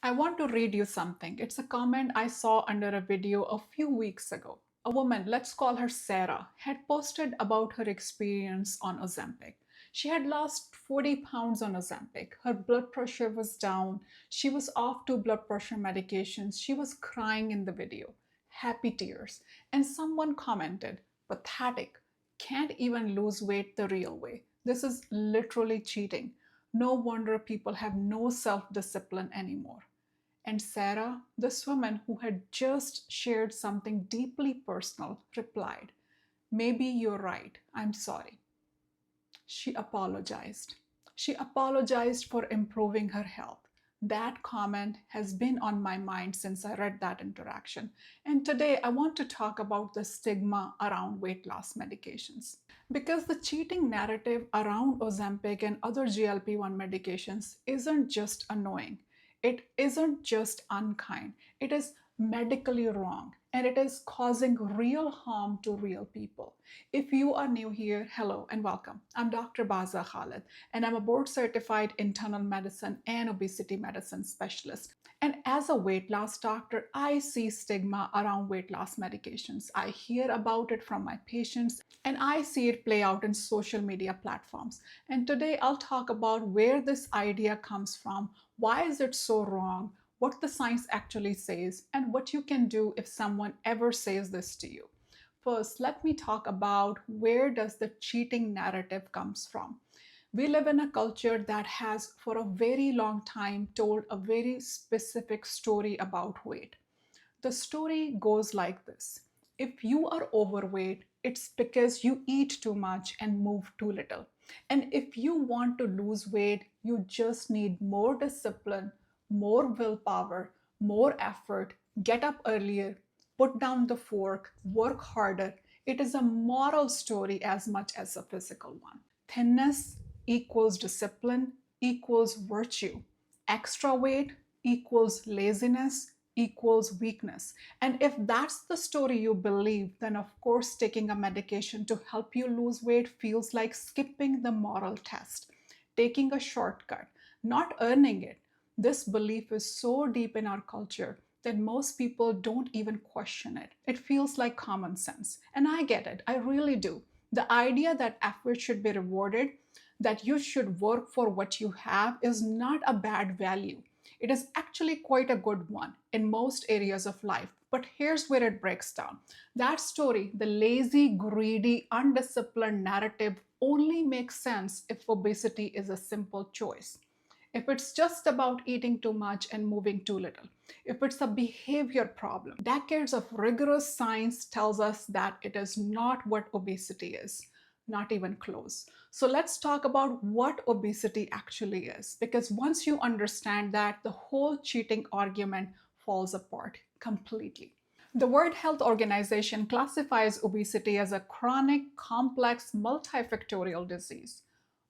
I want to read you something. It's a comment I saw under a video a few weeks ago. A woman, let's call her Sarah, had posted about her experience on Ozempic. She had lost 40 pounds on Ozempic. Her blood pressure was down. She was off two blood pressure medications. She was crying in the video, happy tears. And someone commented, pathetic, can't even lose weight the real way. This is literally cheating. No wonder people have no self discipline anymore. And Sarah, this woman who had just shared something deeply personal, replied, maybe you're right. I'm sorry. She apologized. She apologized for improving her health. That comment has been on my mind since I read that interaction. And today I want to talk about the stigma around weight loss medications. Because the cheating narrative around Ozempic and other GLP-1 medications isn't just annoying, it isn't just unkind, it is medically wrong, and it is causing real harm to real people. If you are new here, hello and welcome. I'm Dr. Baza Khalid, and I'm a board certified internal medicine and obesity medicine specialist. And as a weight loss doctor, I see stigma around weight loss medications. I hear about it from my patients, and I see it play out in social media platforms. And today I'll talk about where this idea comes from, why is it so wrong, what the science actually says, and what you can do if someone ever says this to you. First, let me talk about where does the cheating narrative comes from. We live in a culture that has for a very long time told a very specific story about weight. The story goes like this. If you are overweight, it's because you eat too much and move too little. And if you want to lose weight, you just need more discipline, more willpower, more effort, get up earlier, put down the fork, work harder. It is a moral story as much as a physical one. Thinness equals discipline equals virtue. Extra weight equals laziness equals weakness. And if that's the story you believe, then of course taking a medication to help you lose weight feels like skipping the moral test, taking a shortcut, not earning it. This belief is so deep in our culture that most people don't even question it. It feels like common sense. And I get it, I really do. The idea that effort should be rewarded, that you should work for what you have, is not a bad value. It is actually quite a good one in most areas of life. But here's where it breaks down. That story, the lazy, greedy, undisciplined narrative, only makes sense if obesity is a simple choice. If it's just about eating too much and moving too little, if it's a behavior problem, decades of rigorous science tells us that it is not what obesity is, not even close. So let's talk about what obesity actually is, because once you understand that, the whole cheating argument falls apart completely. The World Health Organization classifies obesity as a chronic, complex, multifactorial disease.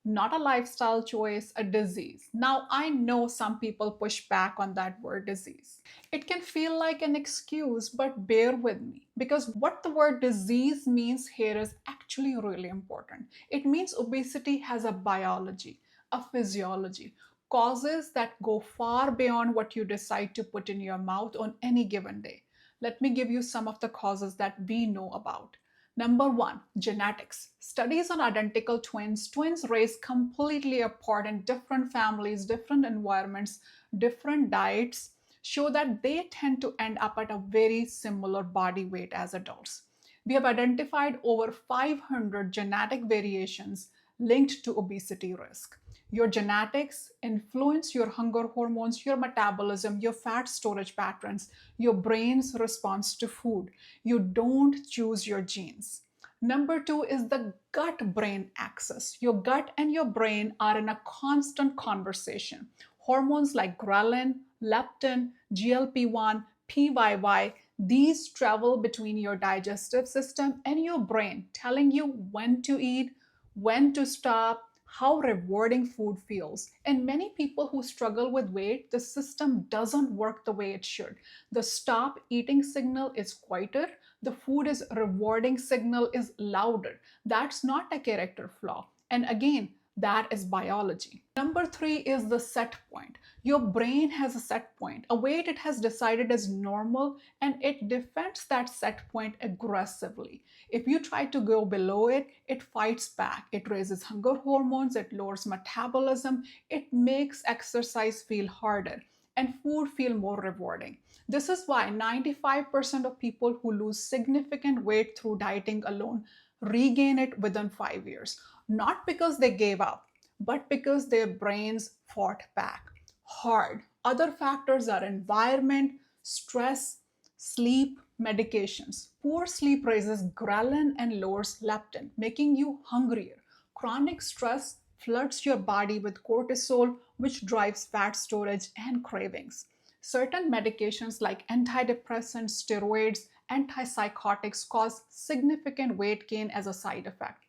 Not a lifestyle choice, a disease. Now, I know some people push back on that word disease. It can feel like an excuse, but bear with me, because what the word disease means here is actually really important. It means obesity has a biology, a physiology, causes that go far beyond what you decide to put in your mouth on any given day. Let me give you some of the causes that we know about. Number one, genetics. Studies on identical twins, twins raised completely apart in different families, different environments, different diets, show that they tend to end up at a very similar body weight as adults. We have identified over 500 genetic variations linked to obesity risk. Your genetics influence your hunger hormones, your metabolism, your fat storage patterns, your brain's response to food. You don't choose your genes. Number two is the gut-brain axis. Your gut and your brain are in a constant conversation. Hormones like ghrelin, leptin, GLP-1, PYY, these travel between your digestive system and your brain, telling you when to eat, when to stop, how rewarding food feels. And many people who struggle with weight, the system doesn't work the way it should. The stop eating signal is quieter, the food is rewarding signal is louder. That's not a character flaw. And again, That is biology. Number three is the set point. Your brain has a set point, a weight it has decided is normal, and it defends that set point aggressively. If you try to go below it, it fights back. It raises hunger hormones, it lowers metabolism, it makes exercise feel harder and food feel more rewarding. This is why 95% of people who lose significant weight through dieting alone regain it within 5 years. Not because they gave up, but because their brains fought back hard. Other factors are environment, stress, sleep, medications. Poor sleep raises ghrelin and lowers leptin, making you hungrier. Chronic stress floods your body with cortisol, which drives fat storage and cravings. Certain medications like antidepressants, steroids, antipsychotics cause significant weight gain as a side effect.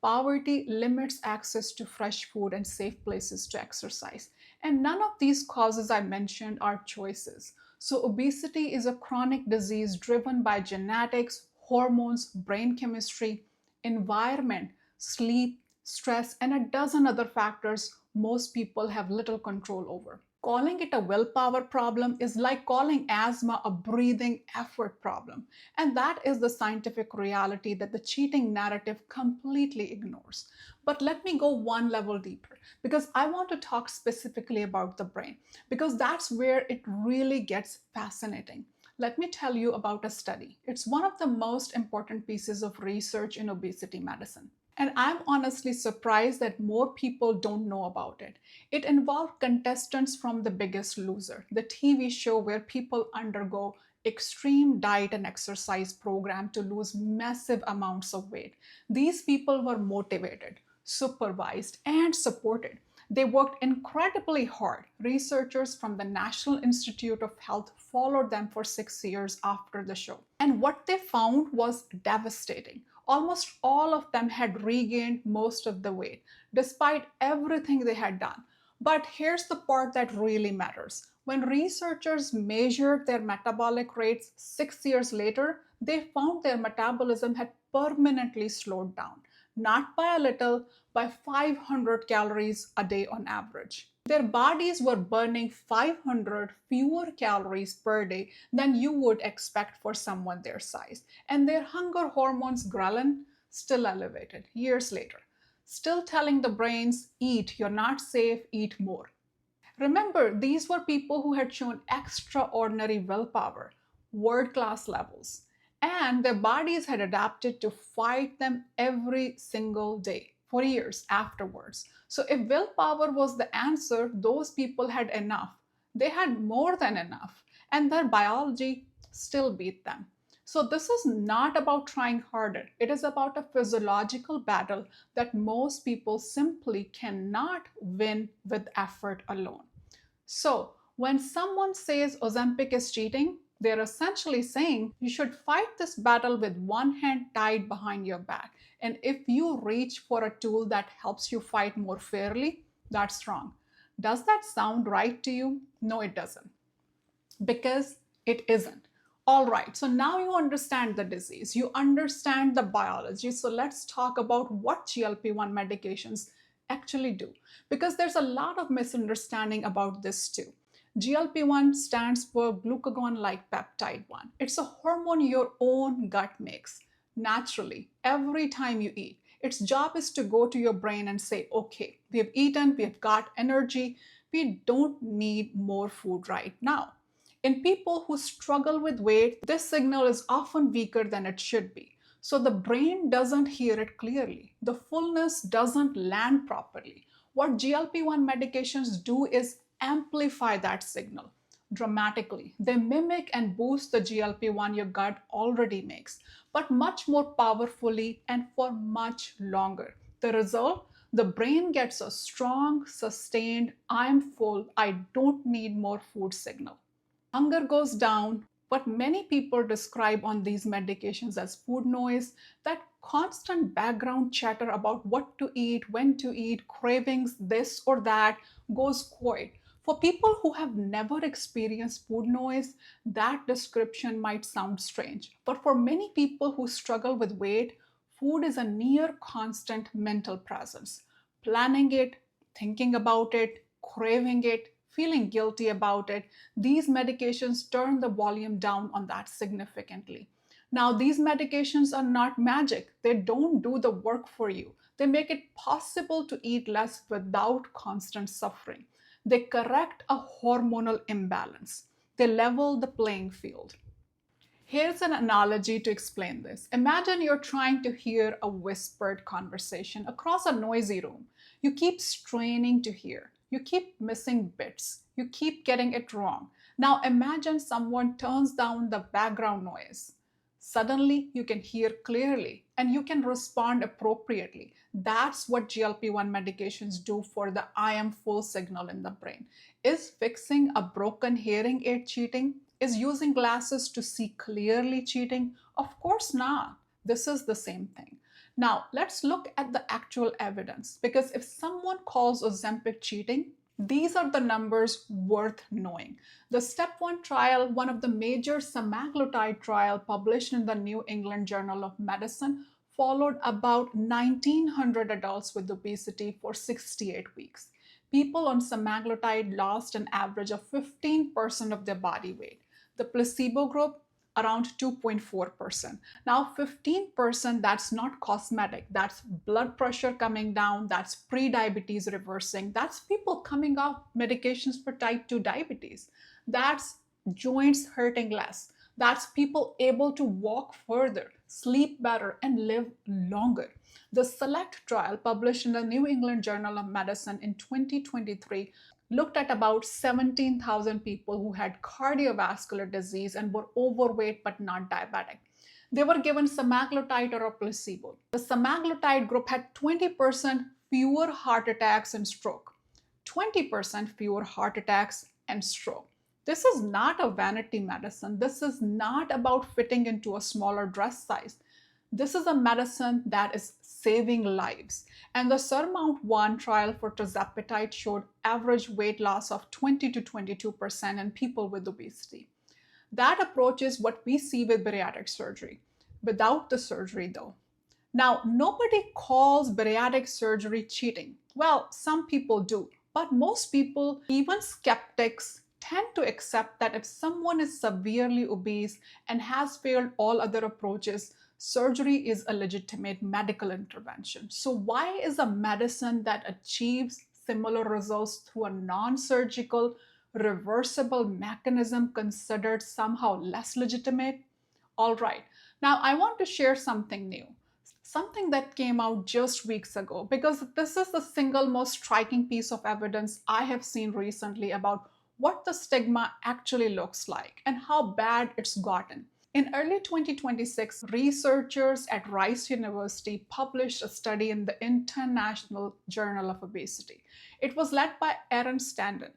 Poverty limits access to fresh food and safe places to exercise. And none of these causes I mentioned are choices. So, obesity is a chronic disease driven by genetics, hormones, brain chemistry, environment, sleep, stress, and a dozen other factors most people have little control over. Calling it a willpower problem is like calling asthma a breathing effort problem. And that is the scientific reality that the cheating narrative completely ignores. But let me go one level deeper because I want to talk specifically about the brain because that's where it really gets fascinating. Let me tell you about a study. It's one of the most important pieces of research in obesity medicine. And I'm honestly surprised that more people don't know about it. It involved contestants from The Biggest Loser, the TV show where people undergo extreme diet and exercise program to lose massive amounts of weight. These people were motivated, supervised, and supported. They worked incredibly hard. Researchers from the National Institute of Health followed them for 6 years after the show. And what they found was devastating. Almost all of them had regained most of the weight, despite everything they had done. But here's the part that really matters. When researchers measured their metabolic rates 6 years later, they found their metabolism had permanently slowed down, not by a little, by 500 calories a day on average. Their bodies were burning 500 fewer calories per day than you would expect for someone their size. And their hunger hormones, ghrelin, still elevated years later, still telling the brains, eat, you're not safe, eat more. Remember, these were people who had shown extraordinary willpower, world class levels, and their bodies had adapted to fight them every single day for years afterwards. So, if willpower was the answer, those people had enough. They had more than enough, and their biology still beat them. So, this is not about trying harder. It is about a physiological battle that most people simply cannot win with effort alone. So, when someone says Ozempic is cheating, they're essentially saying you should fight this battle with one hand tied behind your back. And if you reach for a tool that helps you fight more fairly, that's wrong. Does that sound right to you? No, it doesn't. Because it isn't. All right, so now you understand the disease, you understand the biology. So let's talk about what GLP-1 medications actually do, because there's a lot of misunderstanding about this too. GLP-1 stands for glucagon-like peptide 1. It's a hormone your own gut makes naturally every time you eat. Its job is to go to your brain and say, okay, we have eaten, we have got energy, we don't need more food right now. In people who struggle with weight, this signal is often weaker than it should be. So the brain doesn't hear it clearly. The fullness doesn't land properly. What GLP-1 medications do is amplify that signal dramatically. They mimic and boost the GLP-1 your gut already makes, but much more powerfully and for much longer. The result? The brain gets a strong, sustained, I'm full, I don't need more food signal. Hunger goes down. What many people describe on these medications as food noise, that constant background chatter about what to eat, when to eat, cravings, this or that, goes quiet. For people who have never experienced food noise, that description might sound strange. But for many people who struggle with weight, food is a near constant mental presence. planning it, thinking about it, craving it, feeling guilty about it, these medications turn the volume down on that significantly. Now, these medications are not magic. They don't do the work for you. They make it possible to eat less without constant suffering. They correct a hormonal imbalance. They level the playing field. Here's an analogy to explain this. Imagine you're trying to hear a whispered conversation across a noisy room. You keep straining to hear. You keep missing bits. You keep getting it wrong. Now imagine someone turns down the background noise. Suddenly, you can hear clearly and you can respond appropriately. That's what GLP-1 medications do for the I am full signal in the brain. Is fixing a broken hearing aid cheating? Is using glasses to see clearly cheating? Of course not. This is the same thing. Now, let's look at the actual evidence, because if someone calls Ozempic cheating, these are the numbers worth knowing. The Step 1 trial, one of the major semaglutide trial published in the New England Journal of Medicine, followed about 1,900 adults with obesity for 68 weeks. People on semaglutide lost an average of 15% of their body weight. The placebo group, around 2.4%. Now, 15%, that's not cosmetic. That's blood pressure coming down. That's pre-diabetes reversing. That's people coming off medications for type 2 diabetes. That's joints hurting less. That's people able to walk further, sleep better, and live longer. The SELECT trial, published in the New England Journal of Medicine in 2023, looked at about 17,000 people who had cardiovascular disease and were overweight but not diabetic. They were given semaglutide or a placebo. The semaglutide group had 20% fewer heart attacks and stroke. 20% fewer heart attacks and stroke. This is not a vanity medicine. This is not about fitting into a smaller dress size. This is a medicine that is saving lives. And the SURMOUNT-1 trial for tirzepatide showed average weight loss of 20 to 22% in people with obesity. That approach is what we see with bariatric surgery, without the surgery though. Now, nobody calls bariatric surgery cheating. Well, some people do, but most people, even skeptics, tend to accept that if someone is severely obese and has failed all other approaches, surgery is a legitimate medical intervention. So why is a medicine that achieves similar results through a non-surgical, reversible mechanism considered somehow less legitimate? All right, now I want to share something new. Something that came out just weeks ago, because this is the single most striking piece of evidence I have seen recently about what the stigma actually looks like and how bad it's gotten. In early 2026, researchers at Rice University published a study in the International Journal of Obesity. It was led by Aaron Standen,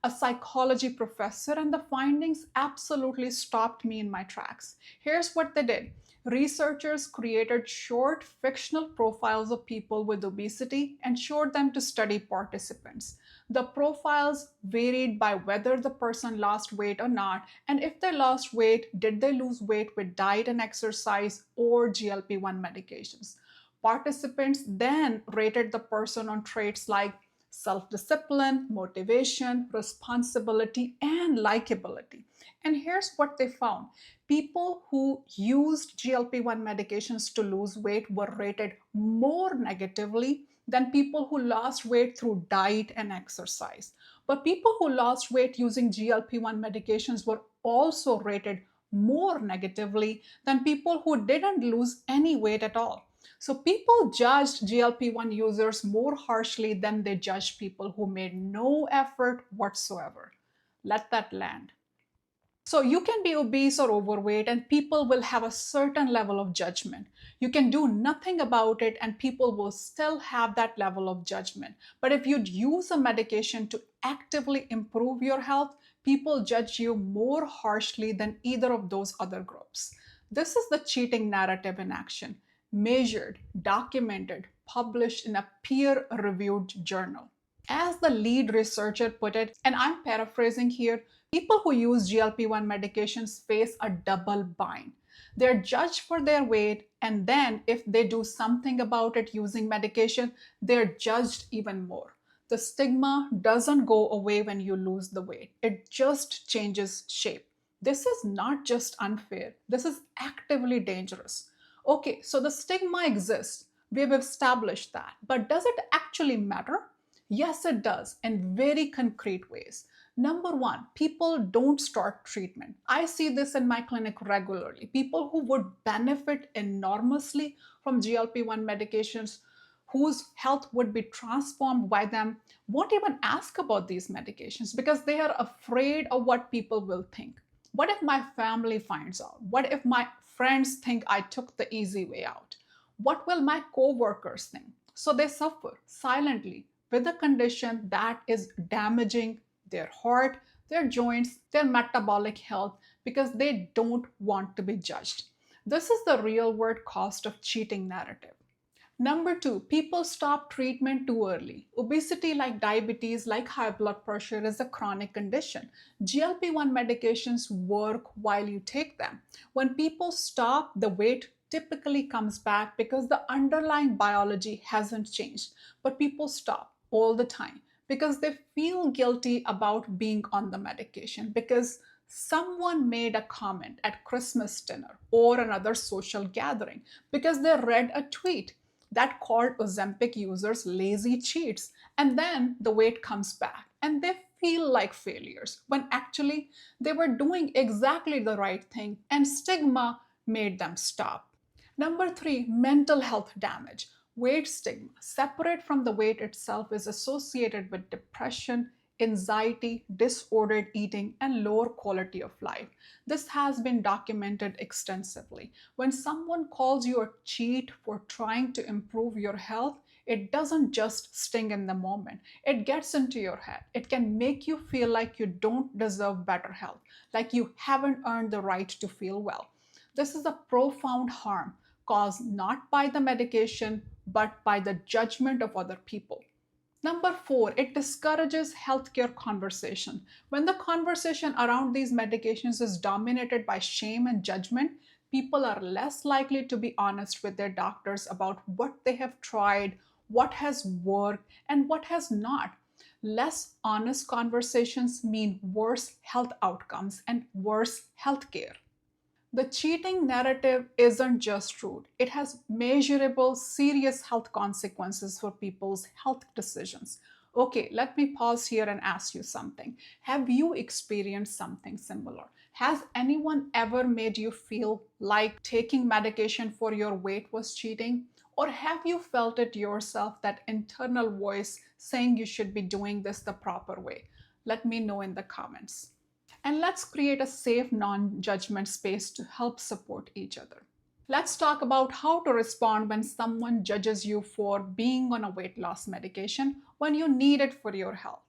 a psychology professor, and the findings absolutely stopped me in my tracks. Here's what they did. Researchers created short fictional profiles of people with obesity and showed them to study participants. The profiles varied by whether the person lost weight or not, and if they lost weight, did they lose weight with diet and exercise or GLP-1 medications. Participants then rated the person on traits like self-discipline, motivation, responsibility, and likability. And here's what they found. People who used GLP-1 medications to lose weight were rated more negatively than people who lost weight through diet and exercise. But people who lost weight using GLP-1 medications were also rated more negatively than people who didn't lose any weight at all. So people judged GLP-1 users more harshly than they judged people who made no effort whatsoever. Let that land. So you can be obese or overweight and people will have a certain level of judgment. You can do nothing about it and people will still have that level of judgment. But if you'd use a medication to actively improve your health, people judge you more harshly than either of those other groups. This is the cheating narrative in action, measured, documented, published in a peer-reviewed journal. As the lead researcher put it, and I'm paraphrasing here, people who use GLP-1 medications face a double bind. They're judged for their weight, and then if they do something about it using medication, they're judged even more. The stigma doesn't go away when you lose the weight, it just changes shape. This is not just unfair, this is actively dangerous. Okay, so the stigma exists. We've established that. But does it actually matter? Yes, it does, in very concrete ways. Number one, people don't start treatment. I see this in my clinic regularly. People who would benefit enormously from GLP-1 medications, whose health would be transformed by them, won't even ask about these medications because they are afraid of what people will think. What if my family finds out? What if my friends think I took the easy way out? What will my coworkers think? So they suffer silently with a condition that is damaging their heart, their joints, their metabolic health because they don't want to be judged. This is the real world cost of cheating narrative. Number two, people stop treatment too early. Obesity, like diabetes, like high blood pressure, is a chronic condition. GLP-1 medications work while you take them. When people stop, the weight typically comes back because the underlying biology hasn't changed. But people stop all the time because they feel guilty about being on the medication, because someone made a comment at Christmas dinner or another social gathering, because they read a tweet that called Ozempic users lazy cheats, and then the weight comes back and they feel like failures when actually they were doing exactly the right thing and stigma made them stop. Number three, mental health damage. Weight stigma, separate from the weight itself, is associated with depression, anxiety, disordered eating, and lower quality of life. This has been documented extensively. When someone calls you a cheat for trying to improve your health, it doesn't just sting in the moment. It gets into your head. It can make you feel like you don't deserve better health, like you haven't earned the right to feel well. This is a profound harm caused not by the medication, but by the judgment of other people. Number four, it discourages healthcare conversation. When the conversation around these medications is dominated by shame and judgment, people are less likely to be honest with their doctors about what they have tried, what has worked, and what has not. Less honest conversations mean worse health outcomes and worse healthcare. The cheating narrative isn't just rude, it has measurable, serious health consequences for people's health decisions. Okay, let me pause here and ask you something. Have you experienced something similar? Has anyone ever made you feel like taking medication for your weight was cheating? Or have you felt it yourself, that internal voice saying you should be doing this the proper way? Let me know in the comments. And let's create a safe, non judgment space to help support each other. Let's talk about how to respond when someone judges you for being on a weight loss medication when you need it for your health.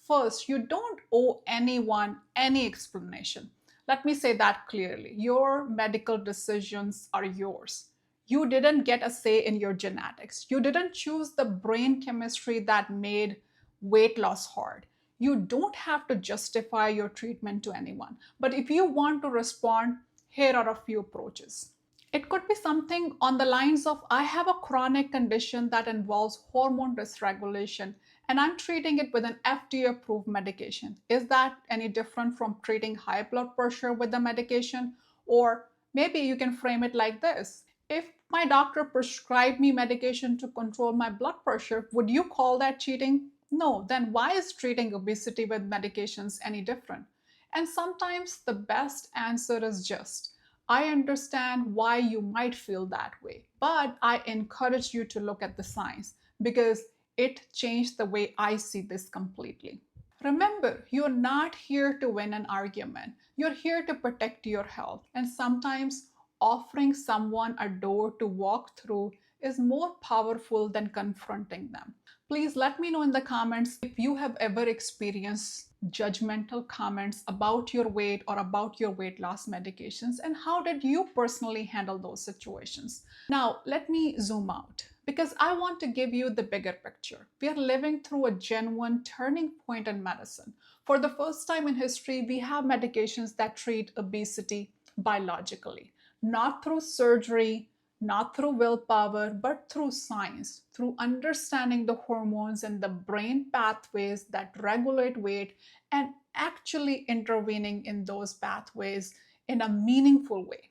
First, you don't owe anyone any explanation. Let me say that clearly. Your medical decisions are yours. You didn't get a say in your genetics. You didn't choose the brain chemistry that made weight loss hard. You don't have to justify your treatment to anyone. But if you want to respond, here are a few approaches. It could be something on the lines of, I have a chronic condition that involves hormone dysregulation and I'm treating it with an FDA approved medication. Is that any different from treating high blood pressure with the medication? Or maybe you can frame it like this. If my doctor prescribed me medication to control my blood pressure, would you call that cheating? No, then why is treating obesity with medications any different? And sometimes the best answer is just, I understand why you might feel that way, but I encourage you to look at the science because it changed the way I see this completely. Remember, you're not here to win an argument. You're here to protect your health. And sometimes offering someone a door to walk through is more powerful than confronting them. Please let me know in the comments if you have ever experienced judgmental comments about your weight or about your weight loss medications, and how did you personally handle those situations. Now, let me zoom out because I want to give you the bigger picture. We are living through a genuine turning point in medicine. For the first time in history, we have medications that treat obesity biologically, not through surgery, not through willpower, but through science, through understanding the hormones and the brain pathways that regulate weight and actually intervening in those pathways in a meaningful way.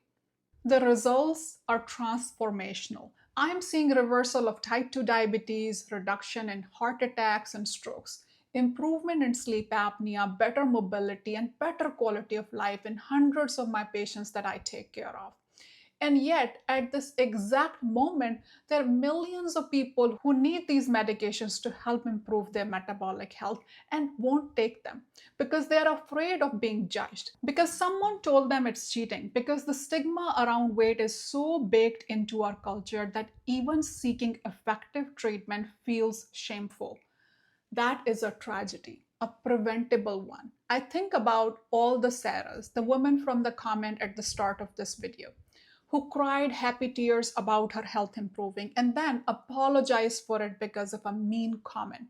The results are transformational. I'm seeing reversal of type 2 diabetes, reduction in heart attacks and strokes, improvement in sleep apnea, better mobility, and better quality of life in hundreds of my patients that I take care of. And yet, at this exact moment, there are millions of people who need these medications to help improve their metabolic health and won't take them because they're afraid of being judged, because someone told them it's cheating, because the stigma around weight is so baked into our culture that even seeking effective treatment feels shameful. That is a tragedy, a preventable one. I think about all the Sarahs, the woman from the comment at the start of this video, who cried happy tears about her health improving and then apologized for it because of a mean comment.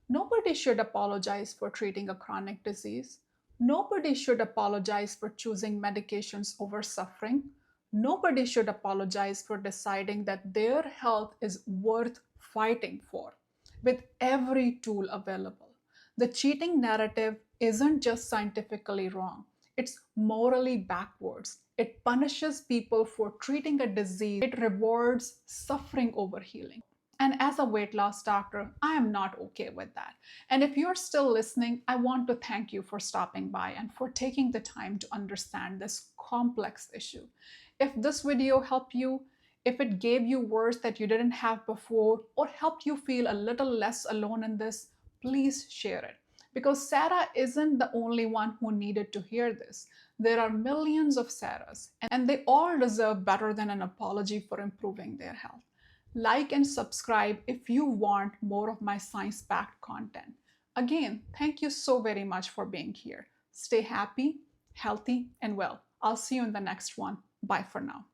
Nobody should apologize for treating a chronic disease. Nobody should apologize for choosing medications over suffering. Nobody should apologize for deciding that their health is worth fighting for with every tool available. The cheating narrative isn't just scientifically wrong, it's morally backwards. It punishes people for treating a disease, it rewards suffering over healing. And as a weight loss doctor, I am not okay with that. And if you're still listening, I want to thank you for stopping by and for taking the time to understand this complex issue. If this video helped you, if it gave you words that you didn't have before, or helped you feel a little less alone in this, please share it. Because Sarah isn't the only one who needed to hear this. There are millions of Sarahs, and they all deserve better than an apology for improving their health. Like and subscribe if you want more of my science-packed content. Again, thank you so very much for being here. Stay happy, healthy, and well. I'll see you in the next one. Bye for now.